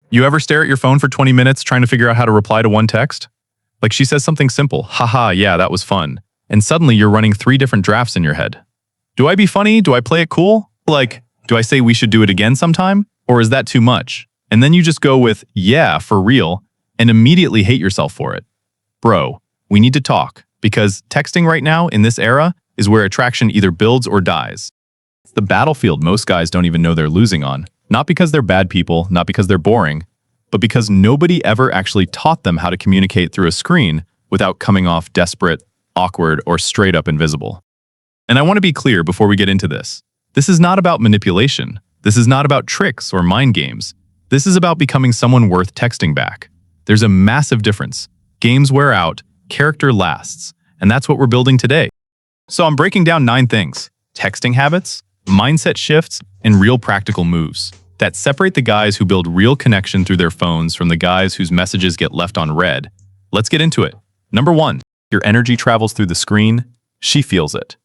You ever stare at your phone for 20 minutes trying to figure out how to reply to one text? Like she says something simple, haha, yeah, that was fun. And suddenly you're running 3 different drafts in your head. Do I be funny? Do I play it cool? Like, do I say we should do it again sometime? Or is that too much? And then you just go with, yeah, for real, and immediately hate yourself for it. Bro, we need to talk, because texting right now in this era is where attraction either builds or dies. It's the battlefield most guys don't even know they're losing on. Not because they're bad people, not because they're boring, but because nobody ever actually taught them how to communicate through a screen without coming off desperate, awkward, or straight up invisible. And I want to be clear before we get into this. This is not about manipulation. This is not about tricks or mind games. This is about becoming someone worth texting back. There's a massive difference. Games wear out, character lasts, and that's what we're building today. So I'm breaking down 9 things: texting habits, mindset shifts, and real practical moves that separate the guys who build real connection through their phones from the guys whose messages get left on read. Let's get into it. Number 1, your energy travels through the screen. She feels it.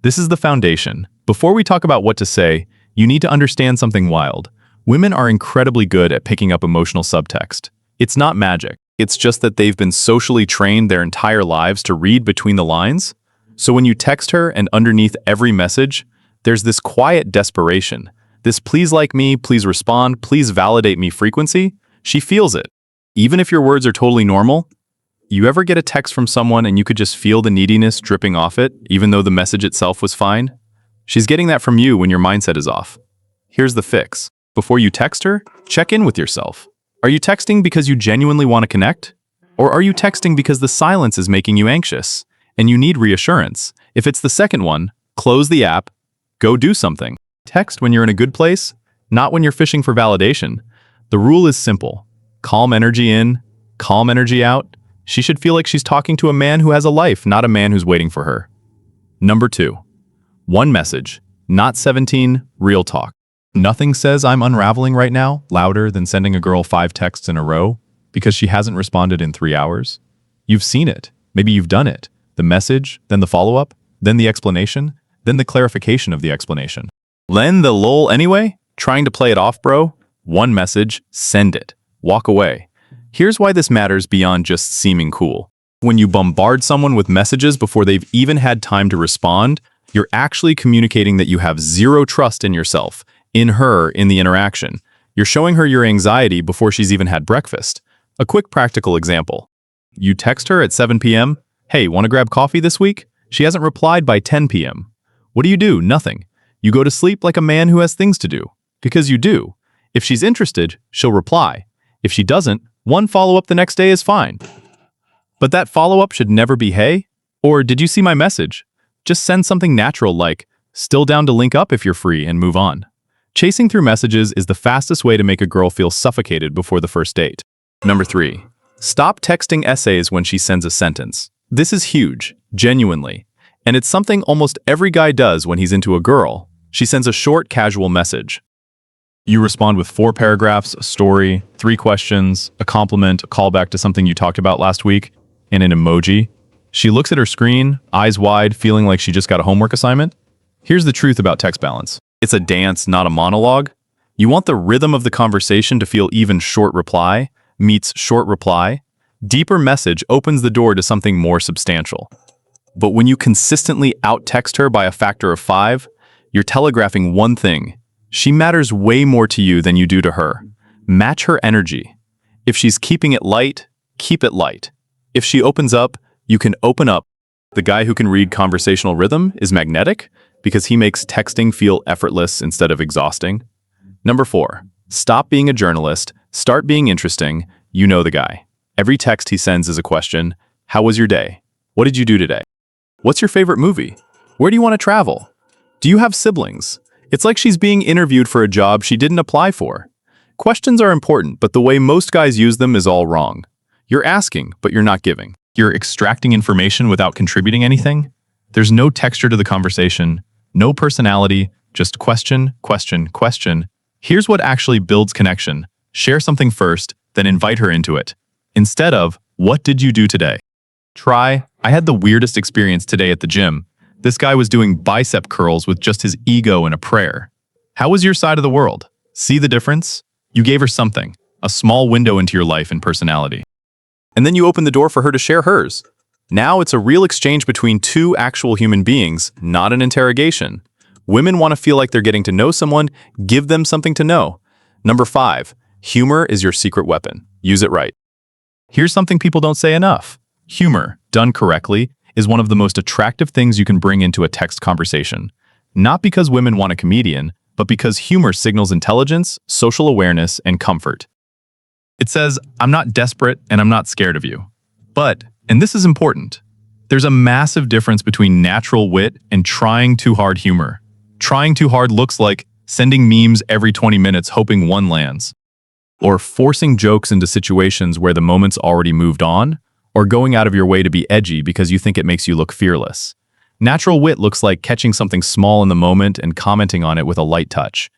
This is the foundation. Before we talk about what to say, you need to understand something wild. Women are incredibly good at picking up emotional subtext. It's not magic. It's just that they've been socially trained their entire lives to read between the lines. So when you text her and underneath every message, there's this quiet desperation, this please like me, please respond, please validate me frequency. She feels it. Even if your words are totally normal, you ever get a text from someone and you could just feel the neediness dripping off it, even though the message itself was fine? She's getting that from you when your mindset is off. Here's the fix. Before you text her, check in with yourself. Are you texting because you genuinely want to connect? Or are you texting because the silence is making you anxious and you need reassurance? If it's the second one, close the app, go do something. Text when you're in a good place, not when you're fishing for validation. The rule is simple. Calm energy in, calm energy out. She should feel like she's talking to a man who has a life, not a man who's waiting for her. Number 2, one message, not 17, real talk. Nothing says I'm unraveling right now louder than sending a girl 5 texts in a row because she hasn't responded in 3 hours. You've seen it. Maybe you've done it. The message, then the follow-up, then the explanation, then the clarification of the explanation. Then the lol anyway? Trying to play it off, bro? One message, send it. Walk away. Here's why this matters beyond just seeming cool. When you bombard someone with messages before they've even had time to respond, you're actually communicating that you have zero trust in yourself, in her, in the interaction. You're showing her your anxiety before she's even had breakfast. A quick practical example. You text her at 7 p.m., hey, want to grab coffee this week? She hasn't replied by 10 p.m. What do? Nothing. You go to sleep like a man who has things to do. Because you do. If she's interested, she'll reply. If she doesn't, one follow-up the next day is fine. But that follow-up should never be, hey, or did you see my message? Just send something natural like, still down to link up if you're free, and move on. Chasing through messages is the fastest way to make a girl feel suffocated before the first date. Number 3, stop texting essays when she sends a sentence. This is huge, genuinely. And it's something almost every guy does when he's into a girl. She sends a short, casual message. You respond with 4 paragraphs, a story, 3 questions, a compliment, a callback to something you talked about last week, and an emoji. She looks at her screen, eyes wide, feeling like she just got a homework assignment. Here's the truth about text balance. It's a dance, not a monologue. You want the rhythm of the conversation to feel even short reply meets short reply. Deeper message opens the door to something more substantial. But when you consistently out-text her by a factor of 5, you're telegraphing one thing. She matters way more to you than you do to her. Match her energy. If she's keeping it light, keep it light. If she opens up, you can open up. The guy who can read conversational rhythm is magnetic because he makes texting feel effortless instead of exhausting. Number 4, stop being a journalist, start being interesting. You know the guy. Every text he sends is a question. How was your day? What did you do today? What's your favorite movie? Where do you want to travel? Do you have siblings? It's like she's being interviewed for a job she didn't apply for. Questions are important, but the way most guys use them is all wrong. You're asking, but you're not giving. You're extracting information without contributing anything. There's no texture to the conversation, no personality, just question, question, question. Here's what actually builds connection. Share something first, then invite her into it. Instead of, what did you do today? Try, I had the weirdest experience today at the gym. This guy was doing bicep curls with just his ego and a prayer. How was your side of the world? See the difference? You gave her something. a small window into your life and personality. And then you open the door for her to share hers. Now it's a real exchange between two actual human beings, not an interrogation. Women want to feel like they're getting to know someone, give them something to know. Number 5, humor is your secret weapon. Use it right. Here's something people don't say enough. Humor, done correctly, is one of the most attractive things you can bring into a text conversation. Not because women want a comedian, but because humor signals intelligence, social awareness, and comfort. It says, I'm not desperate and I'm not scared of you. But, and this is important, there's a massive difference between natural wit and trying too hard humor. Trying too hard looks like sending memes every 20 minutes hoping one lands, or forcing jokes into situations where the moment's already moved on, or going out of your way to be edgy because you think it makes you look fearless. Natural wit looks like catching something small in the moment and commenting on it with a light touch.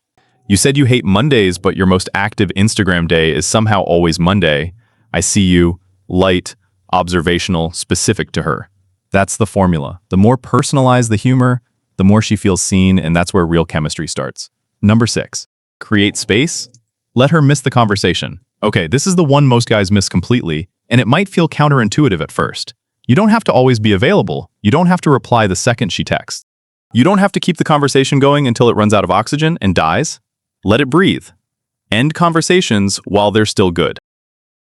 You said you hate Mondays, but your most active Instagram day is somehow always Monday. I see you, light, observational, specific to her. That's the formula. The more personalized the humor, the more she feels seen, and that's where real chemistry starts. Number 6, create space. Let her miss the conversation. Okay, this is the one most guys miss completely, and it might feel counterintuitive at first. You don't have to always be available. You don't have to reply the second she texts. You don't have to keep the conversation going until it runs out of oxygen and dies. Let it breathe. End conversations while they're still good.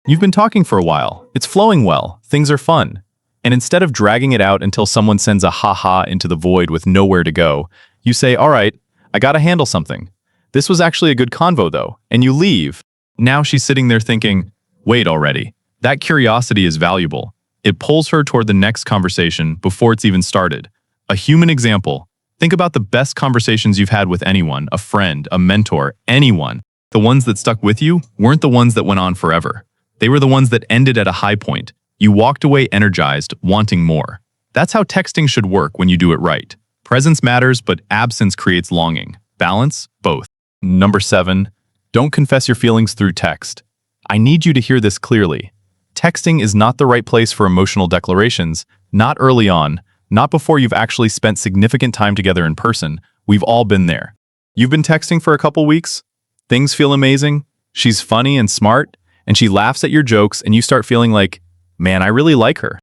You've been talking for a while. It's flowing well. Things are fun. And instead of dragging it out until someone sends a ha-ha into the void with nowhere to go, you say, all right, I gotta handle something. This was actually a good convo though, and you leave. Now she's sitting there thinking, wait already. That curiosity is valuable. It pulls her toward the next conversation before it's even started. A human example. Think about the best conversations you've had with anyone, a friend, a mentor, anyone. The ones that stuck with you weren't the ones that went on forever. They were the ones that ended at a high point. You walked away energized, wanting more. That's how texting should work when you do it right. Presence matters, but absence creates longing. Balance, both. Number 7, don't confess your feelings through text. I need you to hear this clearly. Texting is not the right place for emotional declarations, not early on, not before you've actually spent significant time together in person. We've all been there. You've been texting for a couple weeks, things feel amazing, she's funny and smart, and she laughs at your jokes, and you start feeling like, man, I really like her.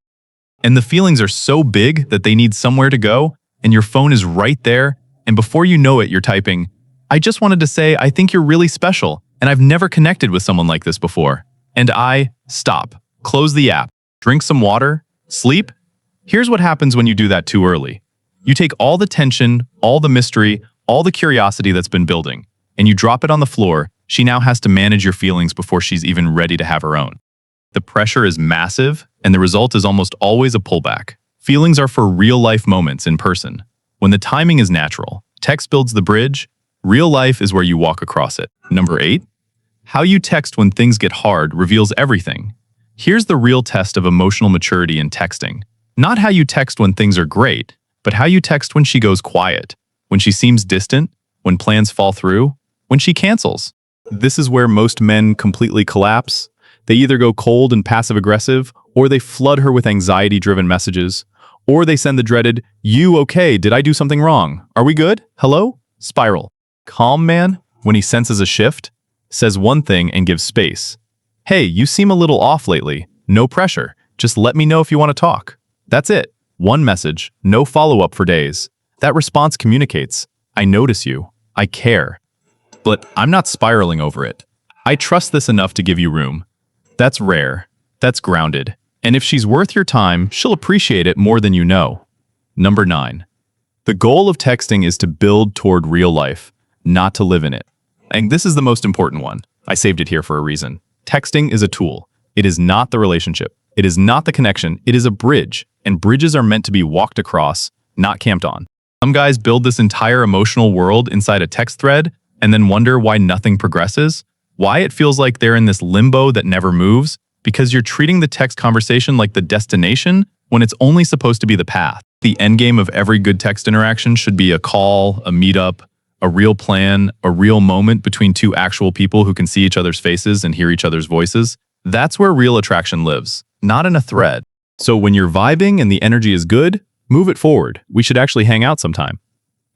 And the feelings are so big that they need somewhere to go, and your phone is right there, and before you know it, you're typing, I just wanted to say I think you're really special, and I've never connected with someone like this before. And stop, close the app, drink some water, sleep. Here's what happens when you do that too early. You take all the tension, all the mystery, all the curiosity that's been building, and you drop it on the floor. She now has to manage your feelings before she's even ready to have her own. The pressure is massive, and the result is almost always a pullback. Feelings are for real-life moments in person. When the timing is natural, text builds the bridge, real life is where you walk across it. Number 8, how you text when things get hard reveals everything. Here's the real test of emotional maturity in texting. Not how you text when things are great, but how you text when she goes quiet, when she seems distant, when plans fall through, when she cancels. This is where most men completely collapse. They either go cold and passive-aggressive, or they flood her with anxiety-driven messages, or they send the dreaded, you okay, did I do something wrong? Are we good? Hello? Spiral. Calm man, when he senses a shift, says one thing and gives space. Hey, you seem a little off lately. No pressure. Just let me know if you want to talk. That's it. One message, no follow-up for days. That response communicates, I notice you. I care. But I'm not spiraling over it. I trust this enough to give you room. That's rare. That's grounded. And if she's worth your time, she'll appreciate it more than you know. Number 9. The goal of texting is to build toward real life, not to live in it. And this is the most important one. I saved it here for a reason. Texting is a tool. It is not the relationship. It is not the connection. It is a bridge. And bridges are meant to be walked across, not camped on. Some guys build this entire emotional world inside a text thread and then wonder why nothing progresses, why it feels like they're in this limbo that never moves, because you're treating the text conversation like the destination when it's only supposed to be the path. The endgame of every good text interaction should be a call, a meetup, a real plan, a real moment between two actual people who can see each other's faces and hear each other's voices. That's where real attraction lives, not in a thread. So when you're vibing and the energy is good, move it forward. We should actually hang out sometime.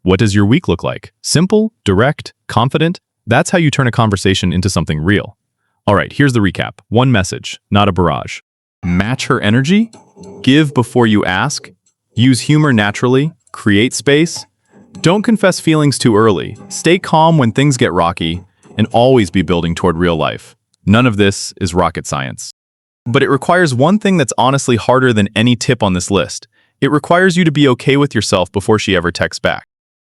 What does your week look like? Simple, direct, confident? That's how you turn a conversation into something real. All right, here's the recap. One message, not a barrage. Match her energy, give before you ask, use humor naturally, create space. Don't confess feelings too early, stay calm when things get rocky, and always be building toward real life. None of this is rocket science. But it requires one thing that's honestly harder than any tip on this list. It requires you to be okay with yourself before she ever texts back.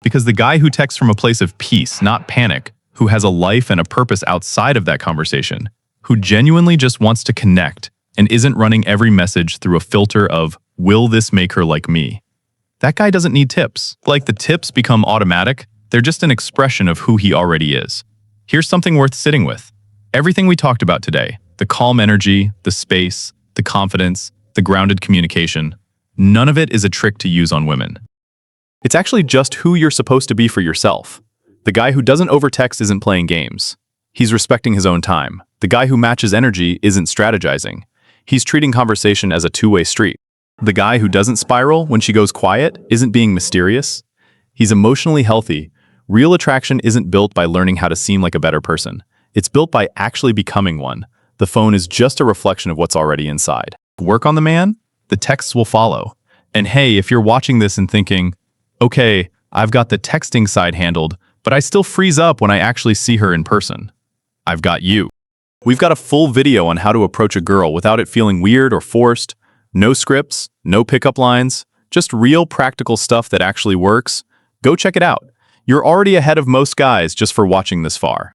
Because the guy who texts from a place of peace, not panic, who has a life and a purpose outside of that conversation, who genuinely just wants to connect and isn't running every message through a filter of, will this make her like me? That guy doesn't need tips. Like the tips become automatic, they're just an expression of who he already is. Here's something worth sitting with. Everything we talked about today, the calm energy, the space, the confidence, the grounded communication, none of it is a trick to use on women. It's actually just who you're supposed to be for yourself. The guy who doesn't overtext isn't playing games. He's respecting his own time. The guy who matches energy isn't strategizing. He's treating conversation as a two-way street. The guy who doesn't spiral when she goes quiet isn't being mysterious. He's emotionally healthy. Real attraction isn't built by learning how to seem like a better person. It's built by actually becoming one. The phone is just a reflection of what's already inside. Work on the man, the texts will follow. And hey, if you're watching this and thinking, okay, I've got the texting side handled, but I still freeze up when I actually see her in person, I've got you. We've got a full video on how to approach a girl without it feeling weird or forced. No scripts, no pickup lines, just real practical stuff that actually works. Go check it out. You're already ahead of most guys just for watching this far.